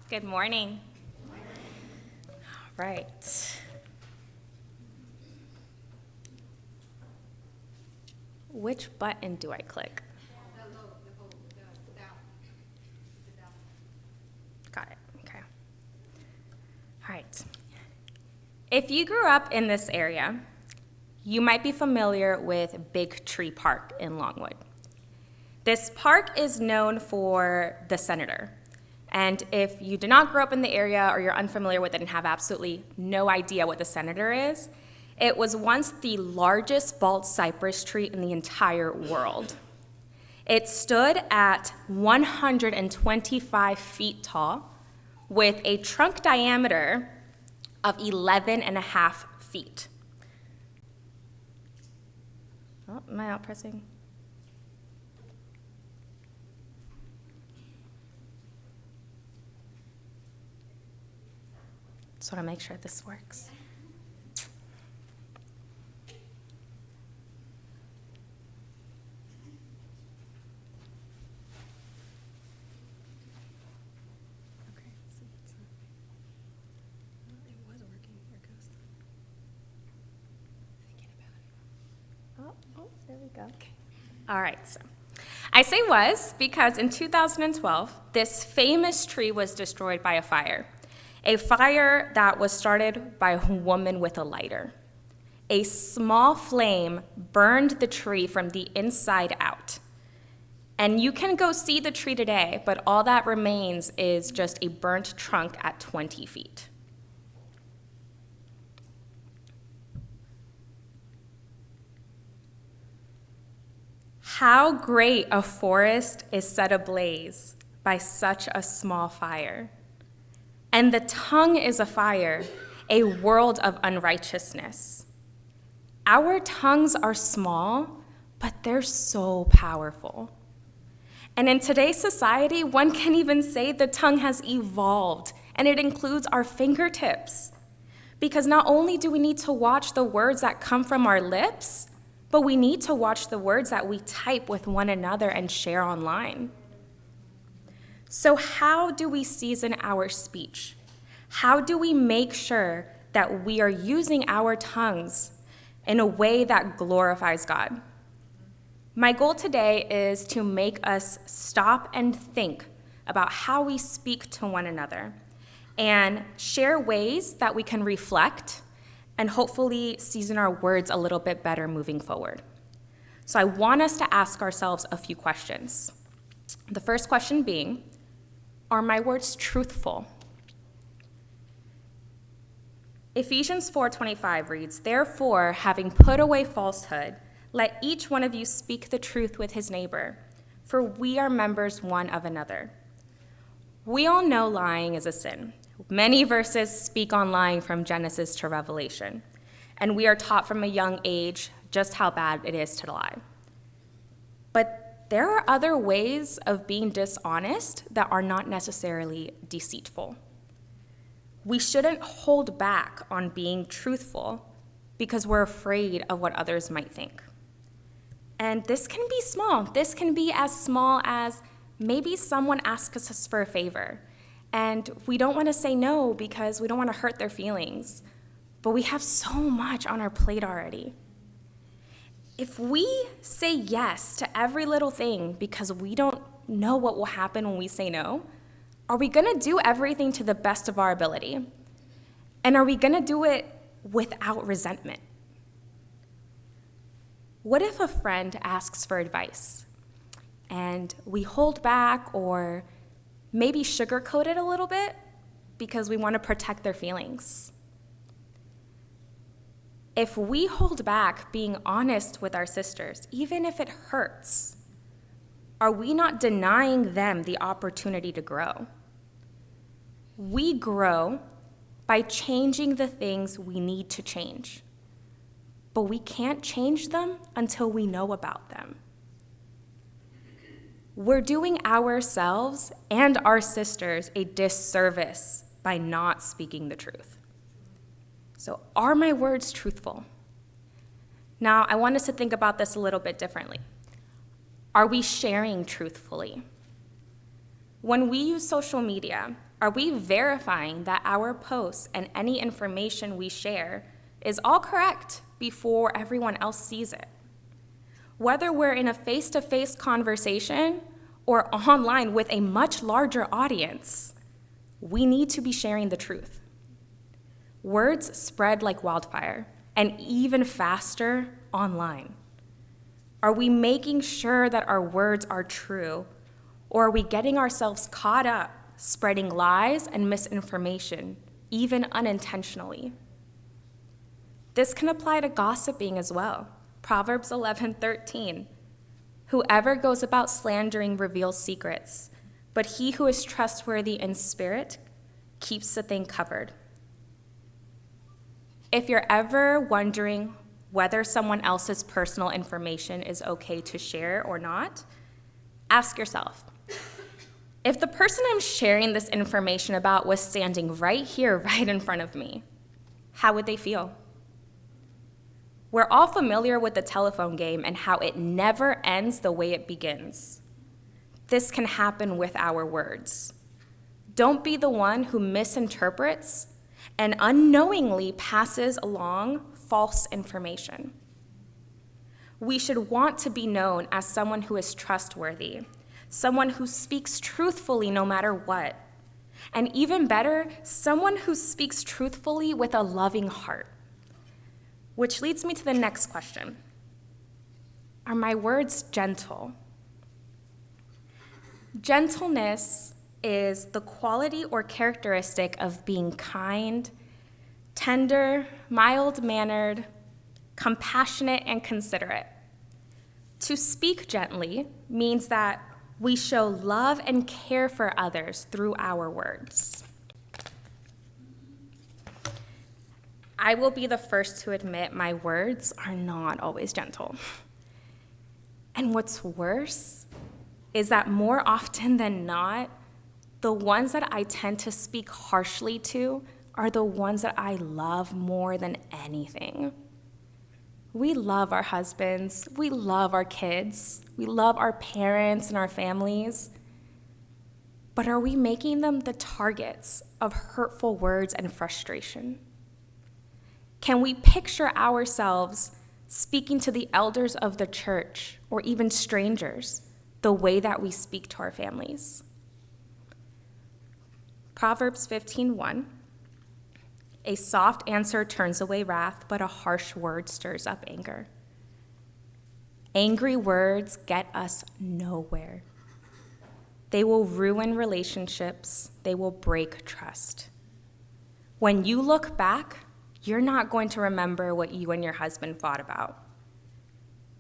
Good morning. All right. Which button do I click? Got it. Okay. All right. If you grew up in this area, you might be familiar with Big Tree Park in Longwood. This park is known for the Senator. And if you did not grow up in the area or you're unfamiliar with it and have absolutely no idea what the Senator is, it was once the largest bald cypress tree in the entire world. It stood at 125 feet tall with a trunk diameter of 11 and a half feet. Oh, am I out pressing? Just want to make sure this works. Okay, so it's it was working. Here it goes. Thinking about it. Oh, there we go. Okay. All right, so I say was because in 2012, this famous tree was destroyed by a fire that was started by a woman with a lighter. A small flame burned the tree from the inside out. And you can go see the tree today, but all that remains is just a burnt trunk at 20 feet. How great a forest is set ablaze by such a small fire. And the tongue is a fire, a world of unrighteousness. Our tongues are small, but they're so powerful. And in today's society, one can even say the tongue has evolved, and it includes our fingertips. Because not only do we need to watch the words that come from our lips, but we need to watch the words that we type with one another and share online. So how do we season our speech? How do we make sure that we are using our tongues in a way that glorifies God? My goal today is to make us stop and think about how we speak to one another and share ways that we can reflect and hopefully season our words a little bit better moving forward. So I want us to ask ourselves a few questions. The first question being, are my words truthful? Ephesians 4:25 reads, "Therefore, having put away falsehood, let each one of you speak the truth with his neighbor, for we are members one of another." We all know lying is a sin. Many verses speak on lying from Genesis to Revelation, and we are taught from a young age just how bad it is to lie. But there are other ways of being dishonest that are not necessarily deceitful. We shouldn't hold back on being truthful because we're afraid of what others might think. And this can be small. This can be as small as maybe someone asks us for a favor, and we don't want to say no because we don't want to hurt their feelings, but we have so much on our plate already. If we say yes to every little thing because we don't know what will happen when we say no, are we going to do everything to the best of our ability? And are we going to do it without resentment? What if a friend asks for advice and we hold back or maybe sugarcoat it a little bit because we want to protect their feelings? If we hold back being honest with our sisters, even if it hurts, are we not denying them the opportunity to grow? We grow by changing the things we need to change, but we can't change them until we know about them. We're doing ourselves and our sisters a disservice by not speaking the truth. So, are my words truthful? Now, I want us to think about this a little bit differently. Are we sharing truthfully? When we use social media, Are we verifying that our posts and any information we share is all correct before everyone else sees it? Whether we're in a face-to-face conversation or online with a much larger audience, we need to be sharing the truth. Words spread like wildfire, and even faster online. Are we making sure that our words are true, or are we getting ourselves caught up spreading lies and misinformation, even unintentionally? This can apply to gossiping as well. Proverbs 11:13. Whoever goes about slandering reveals secrets, but he who is trustworthy in spirit keeps the thing covered. If you're ever wondering whether someone else's personal information is okay to share or not, ask yourself, if the person I'm sharing this information about was standing right here, right in front of me, how would they feel? We're all familiar with the telephone game and how it never ends the way it begins. This can happen with our words. Don't be the one who misinterprets and unknowingly passes along false information. We should want to be known as someone who is trustworthy, someone who speaks truthfully no matter what, and even better, someone who speaks truthfully with a loving heart. Which leads me to the next question. Are my words gentle? Gentleness is the quality or characteristic of being kind, tender, mild-mannered, compassionate, and considerate. To speak gently means that we show love and care for others through our words. I will be the first to admit my words are not always gentle. And what's worse is that more often than not, the ones that I tend to speak harshly to are the ones that I love more than anything. We love our husbands, we love our kids, we love our parents and our families. But are we making them the targets of hurtful words and frustration? Can we picture ourselves speaking to the elders of the church or even strangers the way that we speak to our families? Proverbs 15:1. A soft answer turns away wrath, but a harsh word stirs up anger. Angry words get us nowhere. They will ruin relationships. They will break trust. When you look back, you're not going to remember what you and your husband fought about.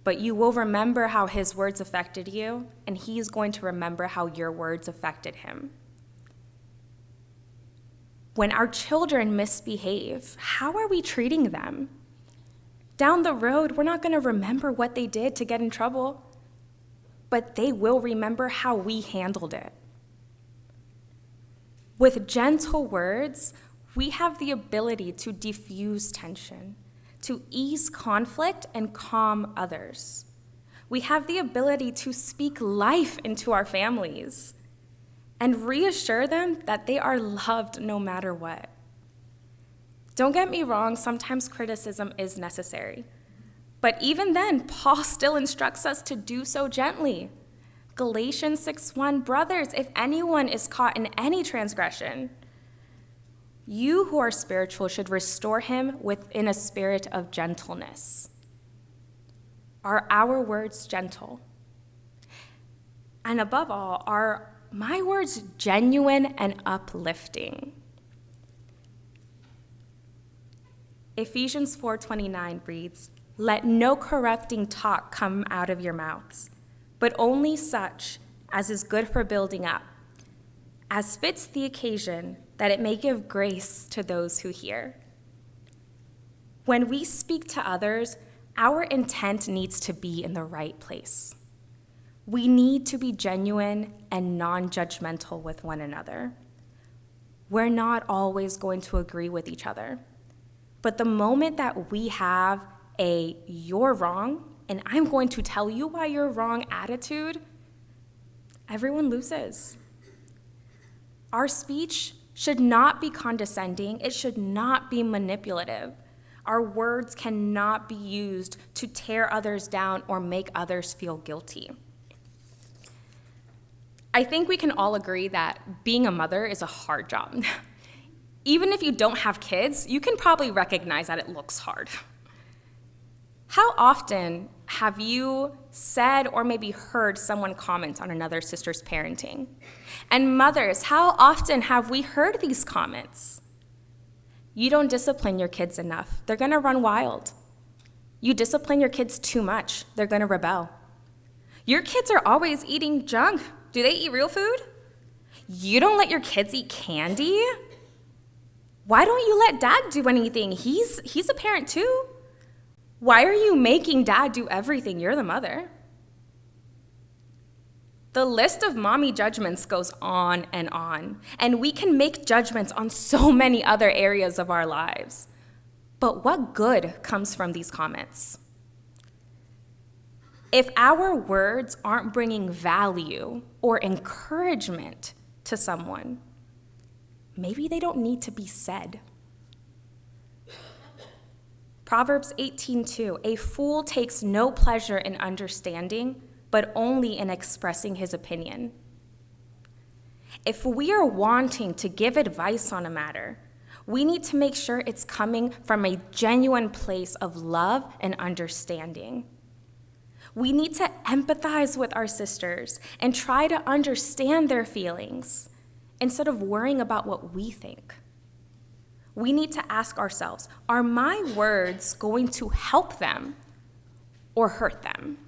But you will remember how his words affected you, and he's going to remember how your words affected him. When our children misbehave, how are we treating them? Down the road, we're not going to remember what they did to get in trouble, but they will remember how we handled it. With gentle words, we have the ability to diffuse tension, to ease conflict and calm others. We have the ability to speak life into our families and reassure them that they are loved no matter what. Don't get me wrong, sometimes criticism is necessary. But even then, Paul still instructs us to do so gently. Galatians 6:1, brothers, if anyone is caught in any transgression, you who are spiritual should restore him within a spirit of gentleness. Are our words gentle? And above all, are my words genuine and uplifting? Ephesians 4:29 reads, let no corrupting talk come out of your mouths, but only such as is good for building up, as fits the occasion, that it may give grace to those who hear. When we speak to others, our intent needs to be in the right place. We need to be genuine and non-judgmental with one another. We're not always going to agree with each other, but the moment that we have a you're wrong and I'm going to tell you why you're wrong attitude, everyone loses. Our speech should not be condescending. It should not be manipulative. Our words cannot be used to tear others down or make others feel guilty. I think we can all agree that being a mother is a hard job. Even if you don't have kids, you can probably recognize that it looks hard. How often have you said or maybe heard someone comment on another sister's parenting? And mothers, how often have we heard these comments? You don't discipline your kids enough. They're gonna run wild. You discipline your kids too much. They're gonna rebel. Your kids are always eating junk. Do they eat real food? You don't let your kids eat candy? Why don't you let dad do anything? He's a parent too. Why are you making dad do everything? You're the mother. The list of mommy judgments goes on, and we can make judgments on so many other areas of our lives. But what good comes from these comments? If our words aren't bringing value or encouragement to someone, maybe they don't need to be said. Proverbs 18:2, a fool takes no pleasure in understanding, but only in expressing his opinion. If we are wanting to give advice on a matter, we need to make sure it's coming from a genuine place of love and understanding. We need to empathize with our sisters and try to understand their feelings instead of worrying about what we think. We need to ask ourselves, are my words going to help them or hurt them?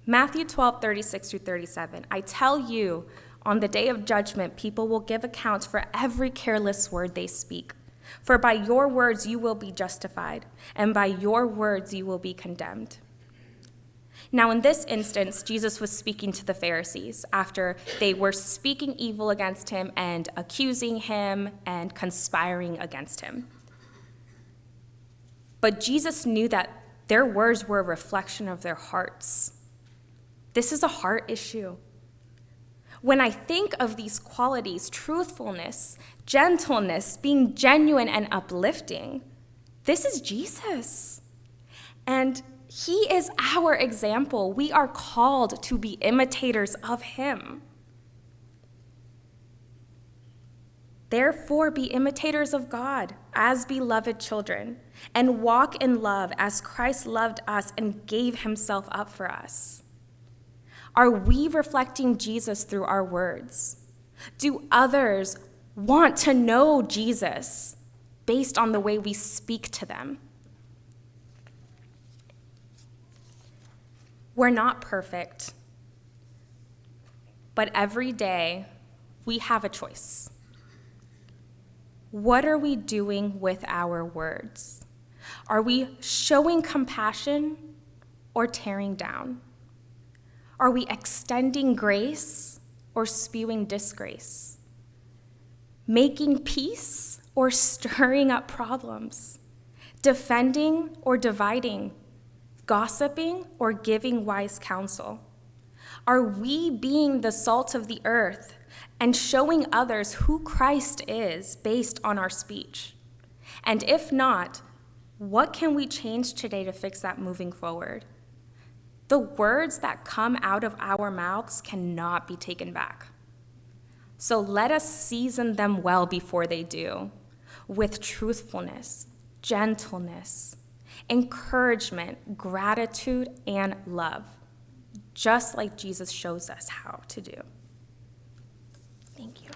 Matthew 12:36-37, I tell you, on the day of judgment, people will give account for every careless word they speak. For by your words you will be justified, and by your words you will be condemned. Now, in this instance, Jesus was speaking to the Pharisees after they were speaking evil against him and accusing him and conspiring against him. But Jesus knew that their words were a reflection of their hearts. This is a heart issue. When I think of these qualities, truthfulness, gentleness, being genuine and uplifting, this is Jesus. And he is our example. We are called to be imitators of him. Therefore, be imitators of God as beloved children, and walk in love as Christ loved us and gave himself up for us. Are we reflecting Jesus through our words? Do others want to know Jesus based on the way we speak to them? We're not perfect, but every day we have a choice. What are we doing with our words? Are we showing compassion or tearing down? Are we extending grace or spewing disgrace? Making peace or stirring up problems? Defending or dividing? Gossiping or giving wise counsel? Are we being the salt of the earth and showing others who Christ is based on our speech? And if not, what can we change today to fix that moving forward? The words that come out of our mouths cannot be taken back. So let us season them well before they do, with truthfulness, gentleness, encouragement, gratitude, and love, just like Jesus shows us how to do. Thank you.